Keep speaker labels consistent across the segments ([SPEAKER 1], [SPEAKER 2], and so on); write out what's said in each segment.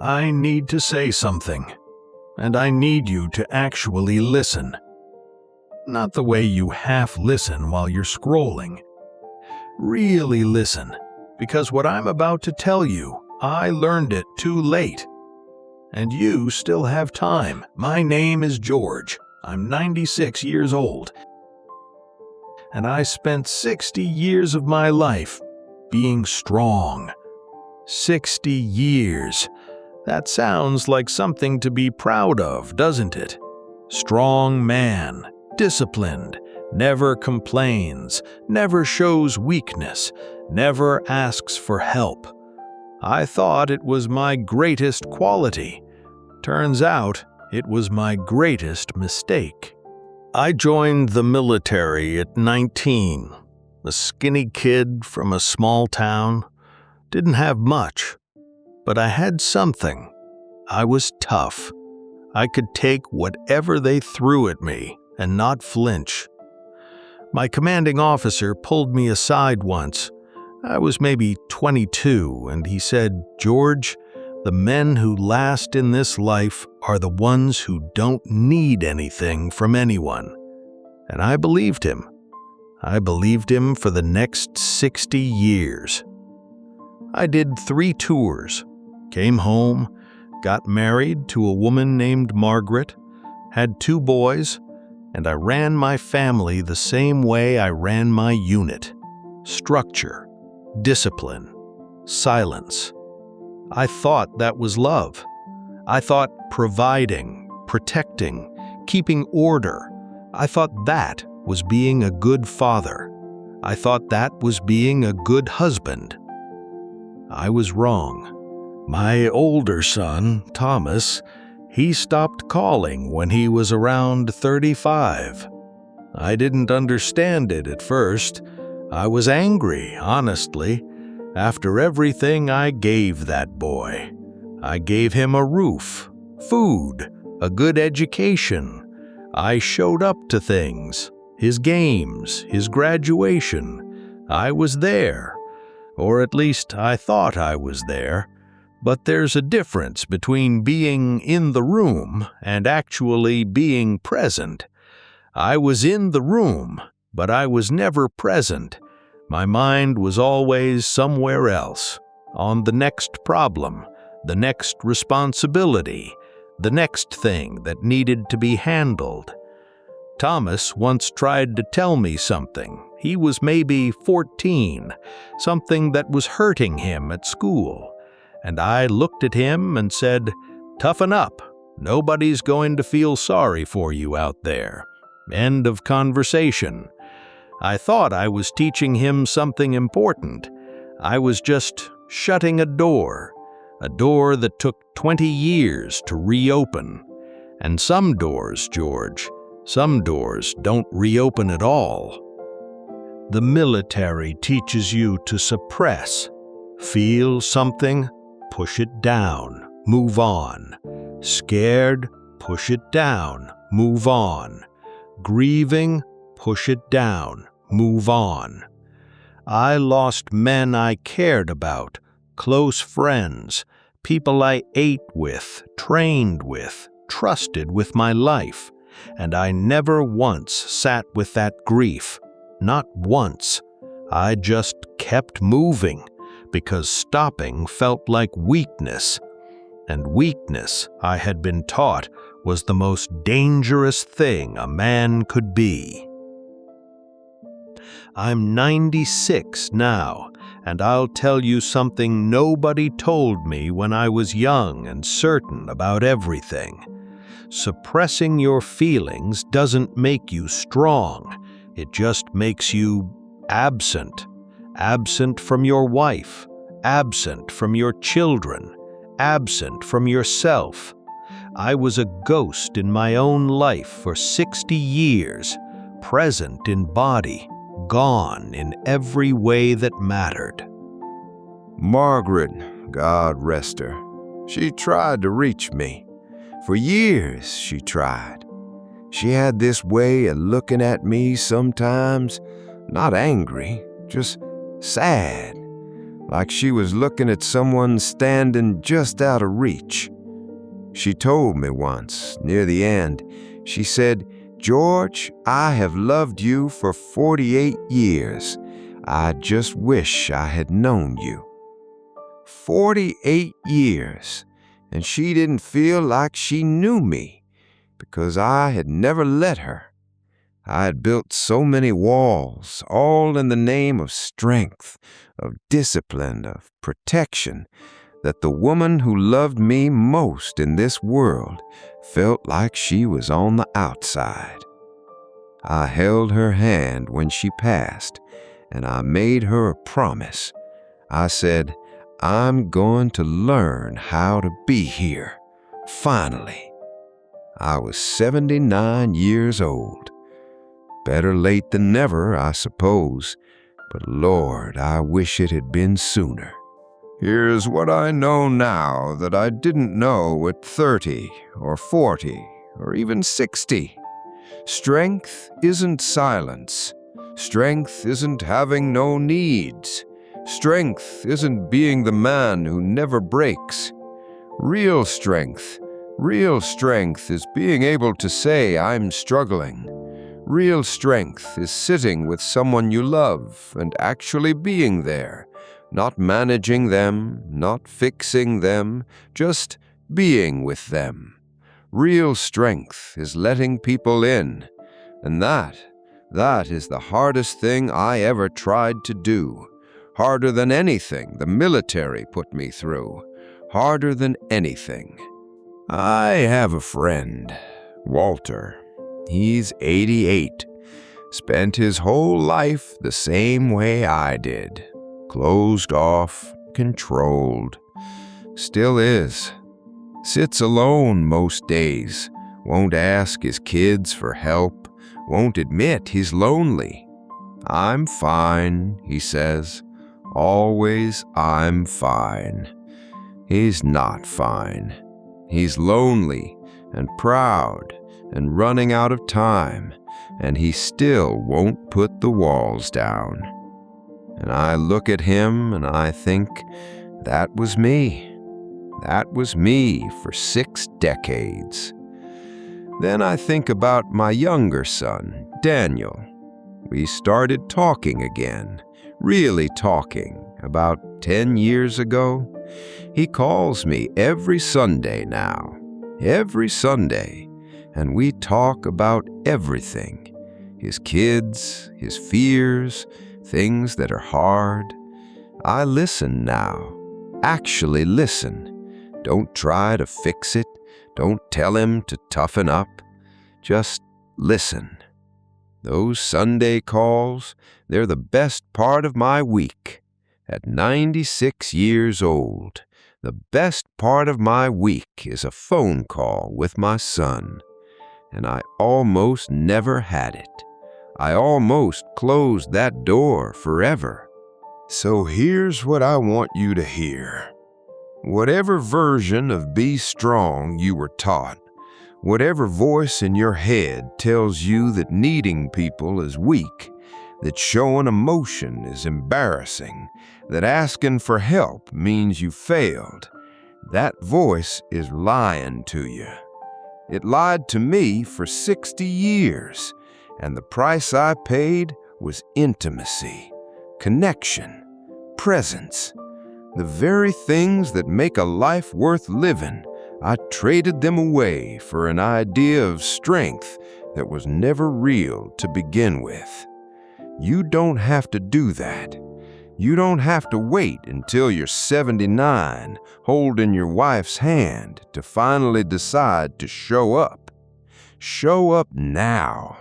[SPEAKER 1] I need to say something, and I need you to actually listen. Not the way you half listen while you're scrolling. Really listen, because what I'm about to tell you, I learned it too late. And you still have time. My name is George. I'm 96 years old. And I spent 60 years of my life being strong. 60 years. That sounds like something to be proud of, doesn't it? Strong man, disciplined, never complains, never shows weakness, never asks for help. I thought it was my greatest quality. Turns out it was my greatest mistake. I joined the military at 19, a skinny kid from a small town. Didn't have much, but I had something. I was tough. I could take whatever they threw at me and not flinch. My commanding officer pulled me aside once. I was maybe 22, and he said, "George, the men who last in this life are the ones who don't need anything from anyone." And I believed him. I believed him for the next 60 years. I did 3 tours, came home, got married to a woman named Margaret, had 2 boys, and I ran my family the same way I ran my unit. Structure, discipline, silence. I thought that was love. I thought providing, protecting, keeping order. I thought that was being a good father. I thought that was being a good husband. I was wrong. My older son, Thomas, he stopped calling when he was around 35. I didn't understand it at first. I was angry, honestly. After everything I gave that boy, I gave him a roof, food, a good education. I showed up to things, his games, his graduation. I was there, or at least I thought I was there. But there's a difference between being in the room and actually being present. I was in the room, but I was never present. My mind was always somewhere else, on the next problem, the next responsibility, the next thing that needed to be handled. Thomas once tried to tell me something. He was maybe 14, something that was hurting him at school. And I looked at him and said, "Toughen up. Nobody's going to feel sorry for you out there." End of conversation. I thought I was teaching him something important. I was just shutting a door that took 20 years to reopen. And some doors, George, some doors don't reopen at all. The military teaches you to suppress. Feel something? Push it down, move on. Scared? Push it down, move on. Grieving? Push it down, move on. I lost men I cared about, close friends, people I ate with, trained with, trusted with my life, and I never once sat with that grief, not once. I just kept moving, because stopping felt like weakness, and weakness, I had been taught, was the most dangerous thing a man could be. I'm 96 now, and I'll tell you something nobody told me when I was young and certain about everything. Suppressing your feelings doesn't make you strong. It just makes you absent. Absent from your wife, absent from your children, absent from yourself. I was a ghost in my own life for 60 years, present in body, gone in every way that mattered.
[SPEAKER 2] Margaret, God rest her, she tried to reach me. For years she tried. She had this way of looking at me sometimes, not angry, just sad. like she was looking at someone standing just out of reach. She told me once, near the end, she said, "George, I have loved you for 48 years. I just wish I had known you." 48 years, and she didn't feel like she knew me because I had never let her. I had built so many walls, all in the name of strength, of discipline, of protection, that the woman who loved me most in this world felt like she was on the outside. I held her hand when she passed, and I made her a promise. I said, "I'm going to learn how to be here, finally." I was 79 years old. Better late than never, I suppose, but Lord, I wish it had been sooner. Here's what I know now that I didn't know at 30 or 40 or even 60. Strength isn't silence. Strength isn't having no needs. Strength isn't being the man who never breaks. Real strength is being able to say, "I'm struggling." Real strength is sitting with someone you love and actually being there, not managing them, not fixing them, just being with them. Real strength is letting people in, and that is the hardest thing I ever tried to do. Harder than anything the military put me through. Harder than anything. I have a friend, Walter. He's 88. Spent his whole life the same way I did. Closed off, controlled. Still is. Sits alone most days. Won't ask his kids for help. Won't admit he's lonely. "I'm fine," he says. Always, "I'm fine." He's not fine. He's lonely and proud and running out of time, and he still won't put the walls down. And I look at him and I think, that was me. That was me for 6 decades. Then I think about my younger son, Daniel. We started talking again, really talking, about 10 years ago. He calls me every Sunday now, every Sunday, and we talk about everything. His kids, his fears, things that are hard. I listen now, actually listen. Don't try to fix it. Don't tell him to toughen up. Just listen. Those Sunday calls, they're the best part of my week. At 96 years old, the best part of my week is a phone call with my son. And I almost never had it. I almost closed that door forever. So here's what I want you to hear. Whatever version of be strong you were taught, whatever voice in your head tells you that needing people is weak, that showing emotion is embarrassing, that asking for help means you failed, that voice is lying to you. It lied to me for 60 years, and the price I paid was intimacy, connection, presence. The very things that make a life worth living, I traded them away for an idea of strength that was never real to begin with. You don't have to do that. You don't have to wait until you're 79 holding your wife's hand to finally decide to show up. Show up now.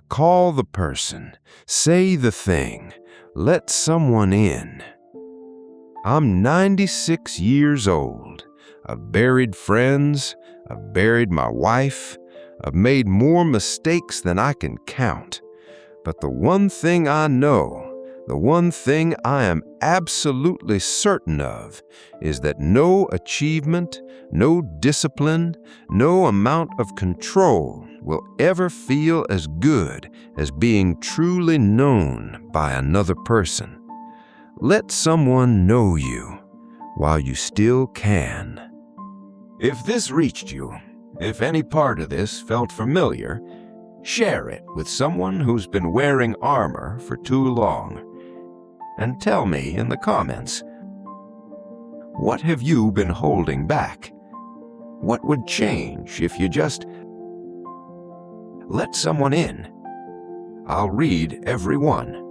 [SPEAKER 2] Call the person. Say the thing. Let someone in. I'm 96 years old. I've buried friends. I've buried my wife. I've made more mistakes than I can count. But the one thing I know, the one thing I am absolutely certain of, is that no achievement, no discipline, no amount of control will ever feel as good as being truly known by another person. Let someone know you while you still can. If this reached you, if any part of this felt familiar, share it with someone who's been wearing armor for too long. And tell me in the comments, what have you been holding back? What would change if you just let someone in? I'll read every one.